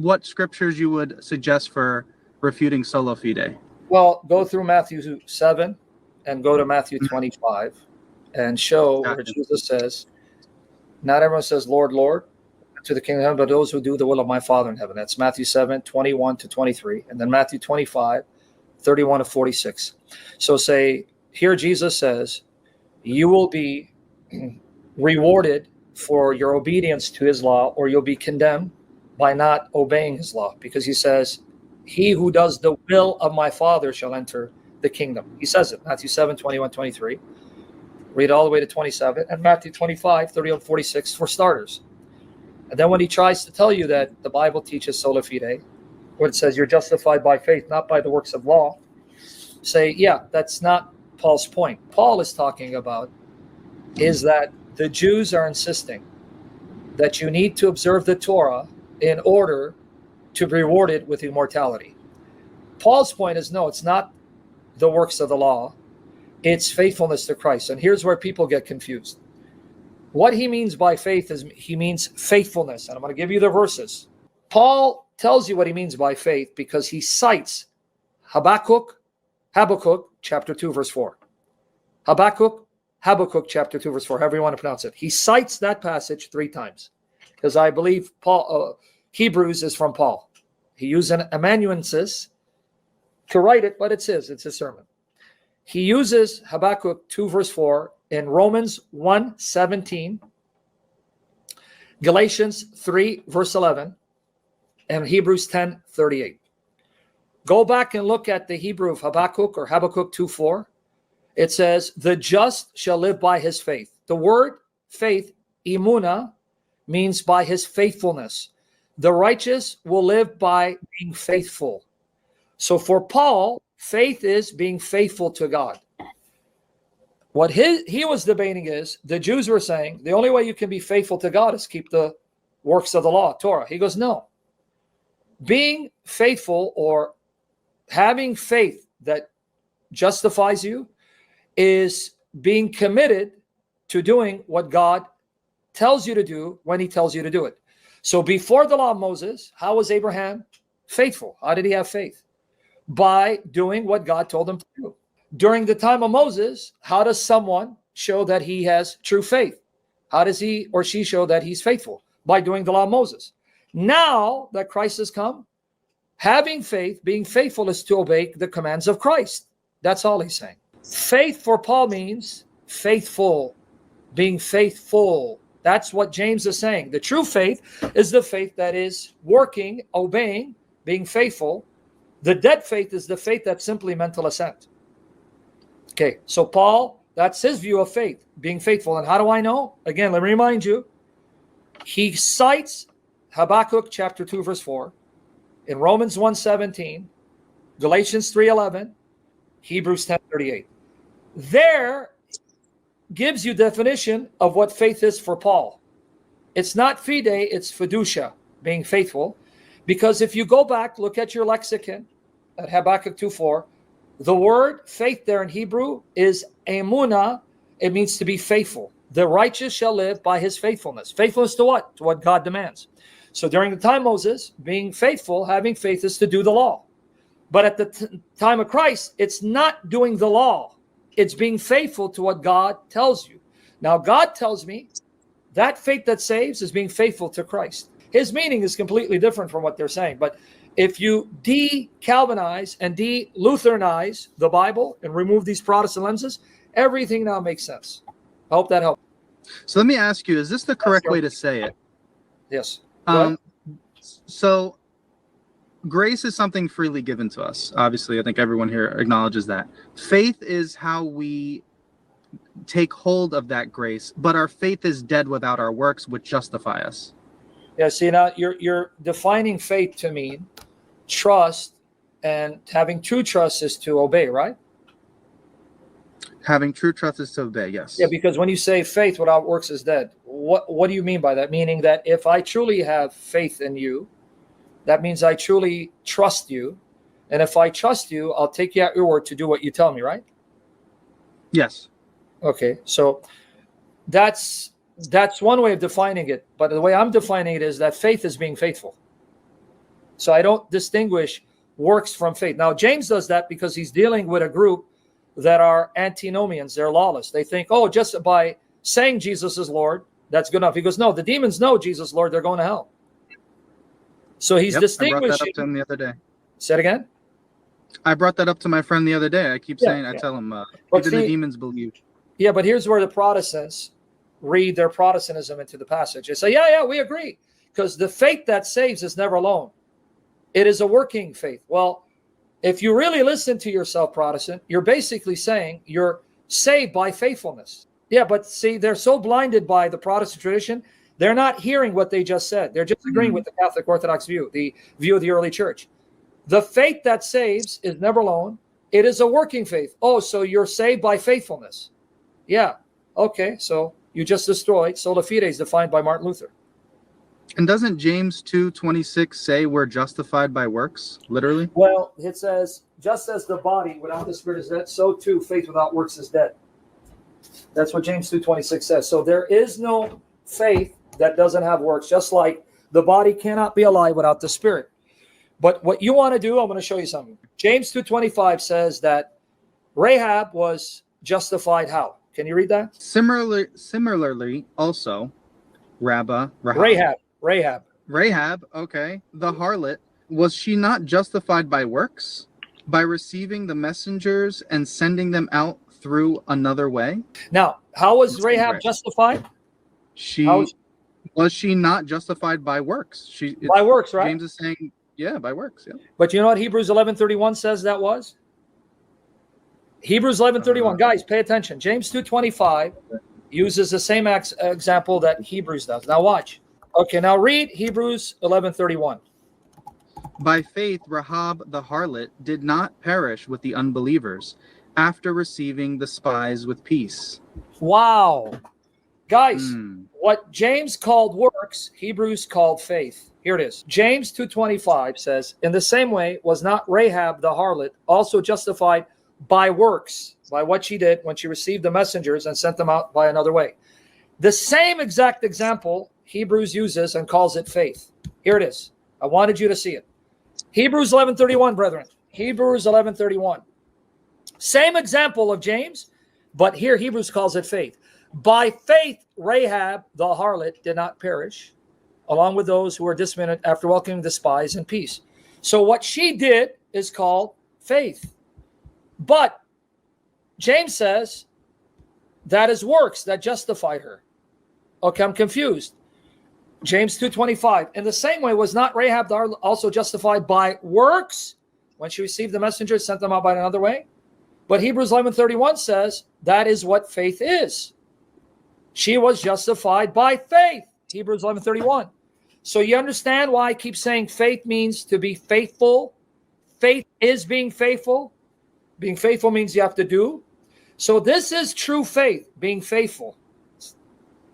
what scriptures you would suggest for refuting sola fide. Well, go through Matthew 7 and go to Matthew 25 and show where Jesus says, not everyone says, Lord, Lord, to the kingdom of heaven, but those who do the will of my Father in heaven. That's Matthew 7, 21 to 23. And then Matthew 25, 31 to 46. So say, here Jesus says, you will be rewarded for your obedience to his law, or you'll be condemned by not obeying his law. Because he says, he who does the will of my Father shall enter the kingdom. He says it, Matthew 7, 21, 23. Read all the way to 27. And Matthew 25, 31, 46 for starters. And then when he tries to tell you that the Bible teaches sola fide, where it says you're justified by faith, not by the works of law, say, yeah, that's not Paul's point. Paul is talking about is that the Jews are insisting that you need to observe the Torah in order to be rewarded with immortality. Paul's point is, no, it's not the works of the law. It's faithfulness to Christ. And here's where people get confused. What he means by faith is he means faithfulness. And I'm going to give you the verses. Paul tells you what he means by faith because he cites Habakkuk chapter 2, verse 4. Habakkuk chapter 2, verse 4, however you want to pronounce it. He cites that passage 3 times because I believe Hebrews is from Paul. He used an amanuensis to write it, but it's his sermon. He uses Habakkuk 2, verse 4 in Romans 1:17, Galatians 3, verse 11, and Hebrews 10:38. Go back and look at the Hebrew of Habakkuk or Habakkuk 2:4. It says, the just shall live by his faith. The word faith, imuna, means by his faithfulness. The righteous will live by being faithful. So for Paul, faith is being faithful to God. What he was debating is, the Jews were saying, the only way you can be faithful to God is keep the works of the law, Torah. He goes, no. Being faithful or having faith that justifies you is being committed to doing what God tells you to do when he tells you to do it. So before the law of Moses, how was Abraham faithful? How did he have faith? By doing what God told him to do. During the time of Moses, how does someone show that he has true faith? How does he or she show that he's faithful? By doing the law of Moses. Now that Christ has come, having faith, being faithful is to obey the commands of Christ. That's all he's saying. Faith for Paul means faithful, being faithful. That's what James is saying. The true faith is the faith that is working, obeying, being faithful. The dead faith is the faith that's simply mental assent. Okay, so Paul, that's his view of faith, being faithful. And how do I know? Again, let me remind you, he cites Habakkuk chapter 2, verse 4, in Romans 1:17, Galatians 3:11, Hebrews 10:38. There gives you definition of what faith is for Paul. It's not fide, it's fiducia, being faithful. Because if you go back, look at your lexicon at Habakkuk 2:4, the word faith there in Hebrew is emuna. It means to be faithful. The righteous shall live by his faithfulness. Faithfulness to what? To what God demands. So during the time of Moses, being faithful, having faith is to do the law. But at the time of Christ, it's not doing the law. It's being faithful to what God tells you. Now, God tells me that faith that saves is being faithful to Christ. His meaning is completely different from what they're saying. But if you de-Calvinize and de-Lutheranize the Bible and remove these Protestant lenses, everything now makes sense. I hope that helps. So let me ask you, is this the correct way to say it? Yes. So grace is something freely given to us. Obviously, I think everyone here acknowledges that. Faith is how we take hold of that grace, but our faith is dead without our works, which justify us. Yeah, see, now you're defining faith to mean trust, and having true trust is to obey, right? Having true trust is to obey, yes. Yeah, because when you say faith without works is dead, what do you mean by that? Meaning that if I truly have faith in you, that means I truly trust you. And if I trust you, I'll take you at your word to do what you tell me, right? Yes. Okay, so that's one way of defining it. But the way I'm defining it is that faith is being faithful. So I don't distinguish works from faith. Now, James does that because he's dealing with a group that are antinomians. They're lawless. They think, oh, just by saying Jesus is Lord, that's good enough. He goes, no, the demons know Jesus is Lord. They're going to hell. So he's distinguishing. I brought that up to him the other day. Say it again? I brought that up to my friend the other day. I keep saying, I tell him, what do the demons believe? Yeah, but here's where the Protestants read their Protestantism into the passage. They say, yeah, we agree. Because the faith that saves is never alone. It is a working faith. Well, if you really listen to yourself, Protestant, you're basically saying you're saved by faithfulness. Yeah, but see, they're so blinded by the Protestant tradition, they're not hearing what they just said. They're just agreeing with the Catholic Orthodox view, the view of the early church. The faith that saves is never alone. It is a working faith. Oh, so you're saved by faithfulness. Yeah. Okay, so you just destroyed sola fide is defined by Martin Luther. And doesn't James 2:26 say we're justified by works, literally? Well, it says, just as the body without the spirit is dead, so too faith without works is dead. That's what James 2:26 says. So there is no faith that doesn't have works, just like the body cannot be alive without the spirit. But what you want to do, I'm going to show you something. James 2:25 says that Rahab was justified how? Can you read that? Similarly, also, Rahab, okay. The harlot, was she not justified by works? By receiving the messengers and sending them out through another way? Now, how was Rahab justified? Was she not justified by works? By works, right? James is saying, yeah, by works, yeah. But you know what Hebrews 11:31 says that was? Hebrews 11:31, guys, pay attention. James 2:25 uses the same example that Hebrews does. Now watch. Okay, now read Hebrews 11:31. By faith, Rahab the harlot did not perish with the unbelievers after receiving the spies with peace. Wow. Guys, what James called works, Hebrews called faith. Here it is. James 2:25 says, in the same way was not Rahab the harlot also justified by works, by what she did when she received the messengers and sent them out by another way. The same exact example Hebrews uses and calls it faith. Here it is. I wanted you to see it. Hebrews 11:31, brethren. Hebrews 11:31. Same example of James, but here Hebrews calls it faith. By faith, Rahab the harlot did not perish, along with those who were dismayed after welcoming the spies in peace. So what she did is called faith. But James says that is works that justified her. Okay, I'm confused. James 2:25. In the same way, was not Rahab the harlot also justified by works when she received the messengers, sent them out by another way? But Hebrews 11:31 says that is what faith is. She was justified by faith. Hebrews 11:31. So you understand why I keep saying faith means to be faithful. Faith is being faithful. Being faithful means you have to do. So this is true faith, being faithful.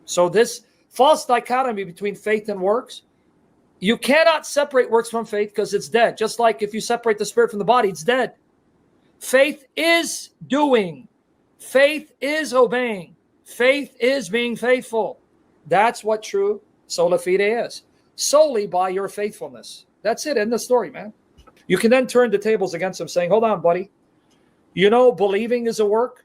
So this false dichotomy between faith and works, you cannot separate works from faith because it's dead. Just like if you separate the spirit from the body, it's dead. Faith is doing. Faith is obeying. Faith is being faithful. That's what true sola fide is. Solely by your faithfulness. That's it. End the story, man. You can then turn the tables against them saying, hold on, buddy. You know, believing is a work.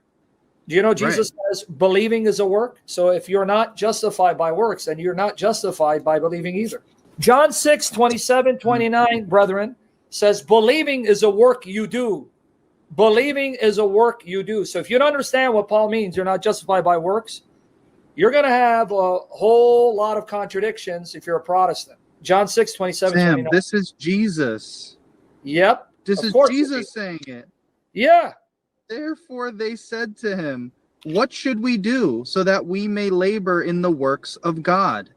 Do you know Jesus says believing is a work? So if you're not justified by works, then you're not justified by believing either. John 6:27-29, brethren, says believing is a work you do. Believing is a work you do. So if you don't understand what Paul means, you're not justified by works, you're going to have a whole lot of contradictions if you're a Protestant. John 6:27-29. This is Jesus. Yep. This is Jesus saying it. Yeah. Therefore they said to him, what should we do so that we may labor in the works of God?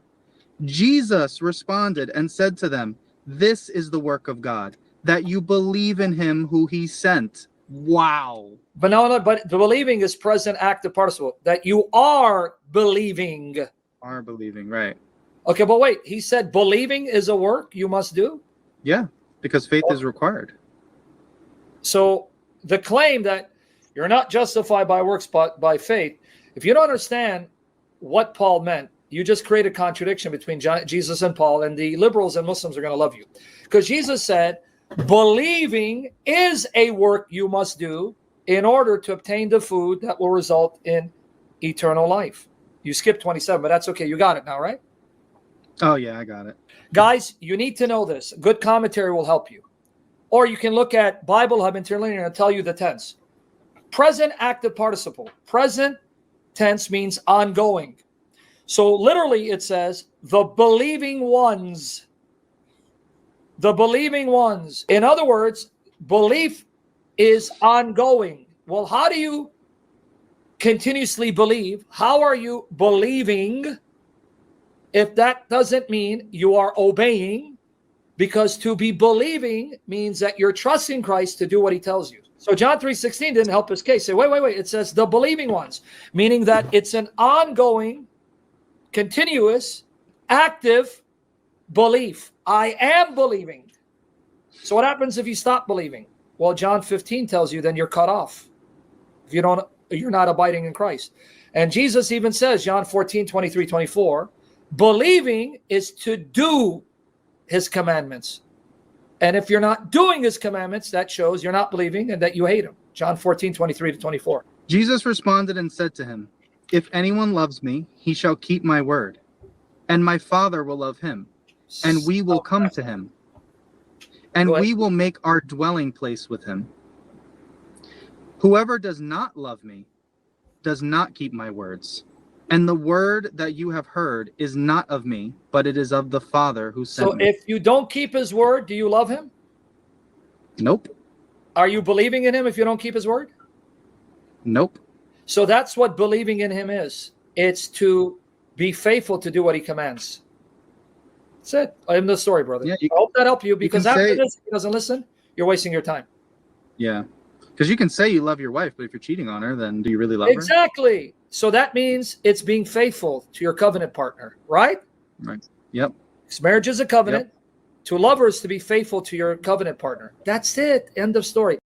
Jesus responded and said to them, this is the work of God, that you believe in him who he sent. Wow. But but the believing is present active participle, that you are believing. Are believing, right. Okay, but wait, he said believing is a work you must do? Yeah, because faith is required. So the claim that you're not justified by works but by faith, if you don't understand what Paul meant, You just create a contradiction between Jesus and Paul, and the liberals and Muslims are going to love you. Because Jesus said, believing is a work you must do in order to obtain the food that will result in eternal life. You skipped 27, but that's okay. You got it now, right? Oh, yeah, I got it. Guys, you need to know this. Good commentary will help you. Or you can look at Bible Hub Interlinear and tell you the tense. Present active participle. Present tense means ongoing. So literally it says, the believing ones. The believing ones. In other words, belief is ongoing. Well, how do you continuously believe? How are you believing if that doesn't mean you are obeying? Because to be believing means that you're trusting Christ to do what he tells you. So John 3:16 didn't help his case. Say, wait. It says the believing ones, meaning that it's an ongoing, continuous, active belief. I am believing. So what happens if you stop believing? Well, John 15 tells you then you're cut off. If you're not abiding in Christ. And Jesus even says, John 14:23-24, believing is to do his commandments. And if you're not doing his commandments, that shows you're not believing and that you hate him. John 14:23-24. Jesus responded and said to him, if anyone loves me, he shall keep my word, and my Father will love him, and we will come to him, and we will make our dwelling place with him. Whoever does not love me does not keep my words. And the word that you have heard is not of me, but it is of the Father who sent me. So if you don't keep his word, do you love him? Nope. Are you believing in him if you don't keep his word? Nope. So that's what believing in him is. It's to be faithful to do what he commands. That's it. I am the story, brother. Yeah, I hope that helped you, because after this, if he doesn't listen, you're wasting your time. Yeah. Because you can say you love your wife, but if you're cheating on her, then do you really love her? Exactly. So that means it's being faithful to your covenant partner, right? Right. Yep. Because marriage is a covenant. Yep. To lovers, to be faithful to your covenant partner. That's it. End of story.